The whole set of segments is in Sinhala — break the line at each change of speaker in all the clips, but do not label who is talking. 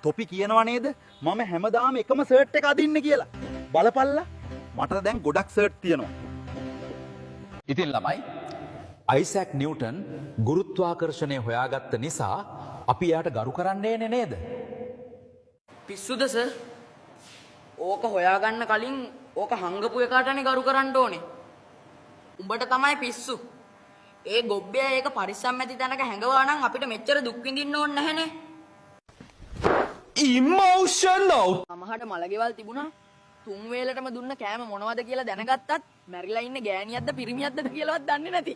තොපි කියනවා නේද මම හැමදාම එකම සර්ට් එක අදින්න කියලා. බලපල්ලා මට දැන් ගොඩක් සර්ට් තියෙනවා.
ඉතින් ළමයි අයිසැක් නිව්ටන් ගුරුත්වාකර්ෂණය හොයාගත්ත නිසා අපි එයාට ගරු කරන්නේ නේද?
පිස්සුද සර්? ඕක හොයාගන්න කලින් ඕක හංගපු එකාටනේ ගරු කරන්න ඕනේ. උඹට තමයි පිස්සු. ඒ ගොබ්බයා ඒක පරිස්සම් ඇති තැනක හැංගවා නම් අපිට මෙච්චර දුක් විඳින්න ඕනේ නැහනේ.
ඉමෝෂනල්.
මමහට මලගෙවල් තිබුණා. තුන් වේලටම දුන්න කෑම මොනවද කියලා දැනගත්තත් මැරිලා ඉන්න ගෑණියක්ද පිරිමියක්ද කියලාවත් දන්නේ නැති.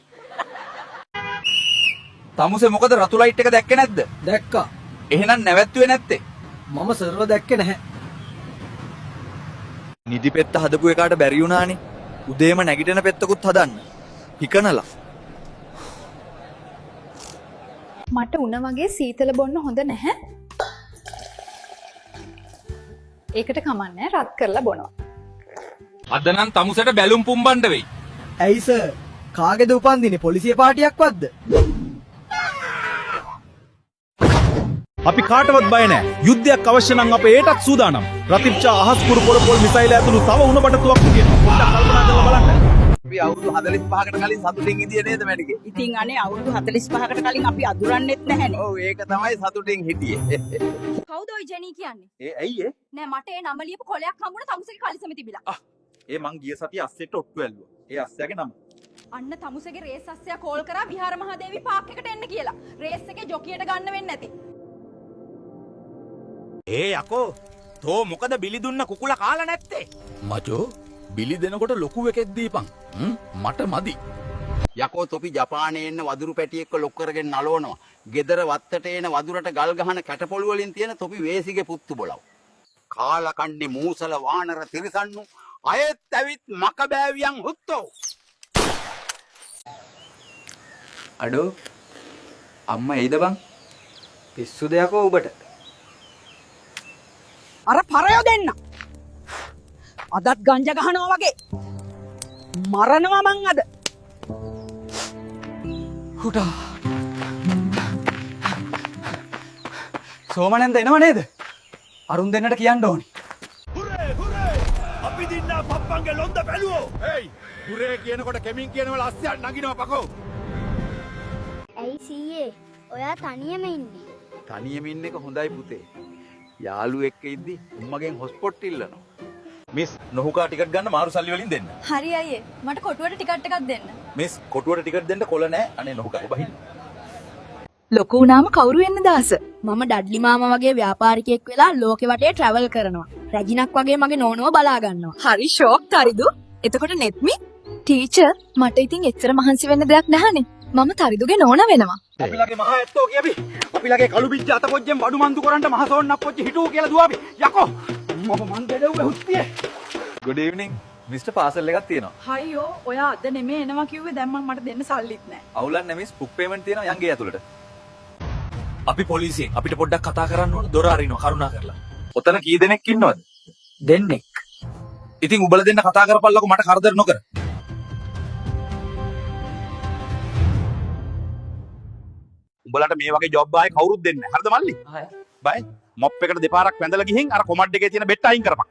තමුසේ මොකද රතු ලයිට් එක දැක්කේ නැද්ද?
දැක්කා.
එහෙනම් නැවැත්තුවේ නැත්තේ?
මම සර්ව දැක්කේ නැහැ.
නිදි පෙත්ත හදපු එකාට බැරි වුණානේ. උදේම නැගිටින පෙත්තකුත් හදන්න. හිකනලා.
මට උණ වගේ සීතල බොන්න හොඳ නැහැ. ඒකට කමන්නේ රත් කරලා බොනවා.
අද නම් තමුසට බැලුම් පුම්බන්න වෙයි.
ඇයි සර්? කාගේද උපන්දිනේ පොලිසිය පාටියක්වත්ද?
අපි කාටවත් බය නැහැ. යුද්ධයක් අවශ්‍ය නම් අපේ ඒටත් සූදානම්. රතිප්චා අහස්කුරු පොළපොල් මිසයිල ඇතුළු තව උණ බටතුවක් තියෙනවා. පොඩ්ඩක් කල්පනා කරලා බලන්න.
අපි අවුරුදු 45කට කලින් සතුටින් හිටියේ නේද මැනිකේ?
ඉතින් අනේ අවුරුදු 45කට කලින් අපි අඳුරන්නෙත් නැහැනේ.
ඔව් ඒක තමයි සතුටින් හිටියේ.
කවුද ඔය ජෙනී කියන්නේ?
ඇයි ඒ?
නෑ මට ඒ නම ලියපු කොලයක් හම්බුණා තමුසේගේ කලිසම තිබිලා.
ඒ මං ගිය සතිය අස්සෙට ඔට්ටු ඇල්ලුවා. ඒ අස්සයාගේ නම.
අන්න තමුසේගේ රේස් අස්සයා කෝල් කරා විහාර මහදේවි පාක් එකට එන්න කියලා. රේස් එකේ ජොකියට ගන්න වෙන්නේ නැති.
ඒ යකෝ තෝ මොකද බිලි දුන්න කුකුලා කාලා නැත්තේ?
මචෝ බිලි දෙනකොට ලොකු එකෙක් දීපන්. මට මදි.
යකෝ තොපි ජපානයේ එන්න වදුරු පැටි එක්ක ලොක් කරගෙන නලවනවා. ගෙදර වත්තට එන වදුරට ගල් ගහන කැටපොළු වලින් තියෙන තොපි වේසිගේ පුත්තු බොලව. කාලා කන්නේ මූසල වානර තිරිසන්නු අයෙත් ඇවිත් මක බෑවියන් හුත්තෝ.
අඩෝ අම්මා එයිද බං?
පිස්සු දෙයක්ෝ ඔබට.
අර පරයෝ දෙන්න. අදත් ගංජා ගහනවා වගේ. මරනවා මං අද.
හුටා. සෝමනන්ද එනව නේද? අරුන් දෙන්නට කියන්න ඕනි.
Hurray hurray! අපි දින්නා පප්පන්ගේ ලොන්ද බැලුවෝ. හේයි! හුරේ කියනකොට කෙමින් කියනවල අස්සයන් නගිනවා පකෝ.
ඇයි සීයේ ඔයා තනියම ඉන්නේ?
තනියම ඉන්න එක හොඳයි පුතේ. යාළුවෙක් එක්ක ඉද්දි උම්මගෙන් හොස්පොට් ඉල්ලනවා.
මිස් නොහුකා ටිකට් ගන්න මාරු සල්ලි වලින් දෙන්න.
හරි අයියේ මට කොටුවට ටිකට් එකක් දෙන්න.
මිස් කොටුවට ටිකට් දෙන්න කොළ නැහැ. අනේ නොහුකා බහින්න.
ලොකු වුණාම කවුරු වෙන්න දාස?
මම ඩඩ්ලි මාමා වගේ ව්‍යාපාරිකයෙක් වෙලා ලෝකෙ වටේ ට්‍රැවල් කරනවා. රැජිනක් වගේ මගේ නෝනව බලා ගන්නවා.
හරි ෂෝක් තරිදු. එතකොට නෙත්මි ටීචර් මට ඉතින් එච්චර මහන්සි වෙන්න දෙයක් නැහනේ. මම තරිදුගේ නෝන වෙනවා.
අපිලගේ මහ ඇත්තෝ කියපි. අපිලගේ කළු බිජ්ජ අත පොජ්ජෙන් බඩු මන්දු කරන්න මහ සෝන්නක් පොජ්ජ හිටුව කියලා දුවාපි. යකෝ. මම දෙඩව්වේ හුස්තියේ. good evening. මිස්ටර් පාසල් එකක් තියෙනවා.
හයියෝ ඔයා අද නෙමෙයි එනවා කිව්වේ දැන් මට දෙන්න සල්ලිත් නැහැ.
අවුලක් නැහැ මිස්. බුක් පේමන්ට් තියෙනවා යන්ගේ ඇතුළට. අපි පොලිසියෙන් අපිට පොඩ්ඩක් කතා කරන්න ඕන. දොර අරිනවා කරුණා කරලා. ඔතන කී දෙනෙක් ඉන්නවද?
දෙන්නෙක්.
ඉතින් උඹලා දෙන්න කතා කරපල්ලකෝ මට කරදර නොකර. උඹලට මේ වගේ ජොබ් ආයේ කවුරුත් දෙන්නේ නැහැ. හරිද මල්ලි? බයි. මොප් එකට දෙපාරක් වැඳලා ගිහින් අර කොමඩ් එකේ තියෙන බෙට්ට අයින් කරපන්.